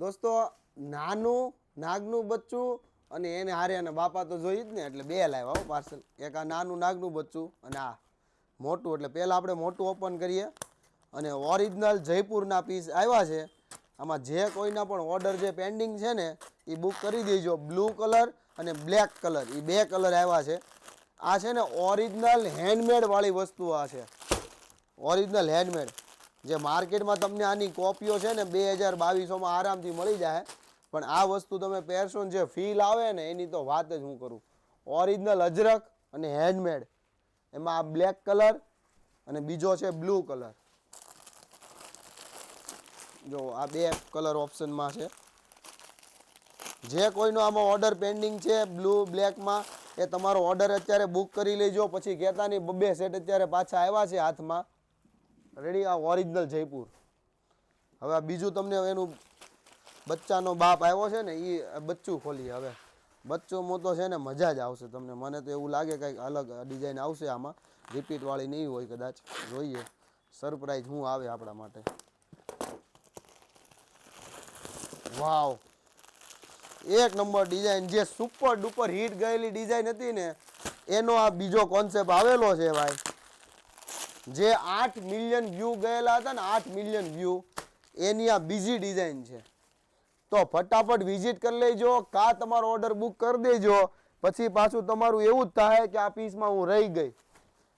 દોસ્તો નાનું નાગનું બચ્ચું અને એને હારે અને બાપા તો જોઈ જ ને એટલે બે લાવ્યા હો પાર્સલ. એક આ નાનું નાગનું બચ્ચું અને આ મોટું. એટલે પહેલાં આપણે મોટું ઓપન કરીએ અને ઓરિજિનલ જયપુરના પીસ આવ્યા છે. આમાં જે કોઈના પણ ઓર્ડર જે પેન્ડિંગ છે ને એ બુક કરી દેજો. બ્લુ કલર અને બ્લેક કલર એ બે કલર આવ્યા છે. આ છે ને ઓરિજિનલ હેન્ડમેડવાળી વસ્તુ આ છે. ઓરિજિનલ હેન્ડમેડ જે માર્કેટમાં તમને આની કોપીઓ છે ને 2022માં આરામથી મળી જાય, પણ આ વસ્તુ તમે પહેરશો ને જે ફીલ આવે ને એની તો વાત જ હું કરું. ઓરિજિનલ અજરક અને હેન્ડમેડ, એમાં આ બ્લેક કલર અને બીજો છે બ્લુ કલર. જો આ બે કલર ઓપ્શનમાં છે. જે કોઈનો આમાં ઓર્ડર પેન્ડિંગ છે બ્લુ બ્લેકમાં એ તમારો ઓર્ડર અત્યારે બુક કરી લેજો. પછી કહેતા નહીં બબ્બે સેટ અત્યારે પાછા આવ્યા છે હાથમાં. રેડી, આ ઓરિજિનલ જયપુર. હવે આ બીજું તમને એનું બચ્ચાનો બાપ આવ્યો છે ને એ બચ્ચું ખોલીએ. હવે બચ્ચું તો છે ને મજા જ આવશે તમને. મને તો એવું લાગે કંઈક અલગ ડિઝાઇન આવશે આમાં, રિપીટવાળી નહીં હોય કદાચ. જોઈએ સરપ્રાઈઝ શું આવે આપણા માટે. વાવ, એક નંબર ડિઝાઇન. જે સુપર ડુપર હિટ ગયેલી ડિઝાઇન હતી ને એનો આ બીજો કોન્સેપ્ટ આવેલો છે ભાઈ. જે 8 મિલિયન વ્યૂ ગયેલા હતા ને, 8 મિલિયન વ્યૂ, એની આ બીજી ડિઝાઇન છે. તો ફટાફટ વિઝિટ કરી લેજો, કા તમારો ઓર્ડર બુક કરી દેજો. પછી પાછું તમારું એવું જ થાય કે આ પીસમાં હું રહી ગઈ.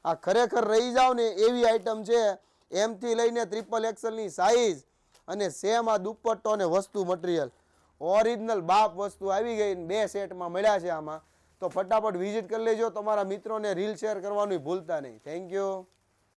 આ ખરેખર રહી જાવ ને એવી આઈટમ છે. એમથી લઈને XXLની સાઈઝ અને સેમ આ દુપટ્ટો અને વસ્તુ મટીરિયલ ઓરિજિનલ બાપ વસ્તુ આવી ગઈ. બે સેટમાં મળ્યા છે આમાં. તો ફટાફટ વિઝિટ કરી લેજો. તમારા મિત્રોને રીલ શેર કરવાનું ભૂલતા નહીં. Thank you.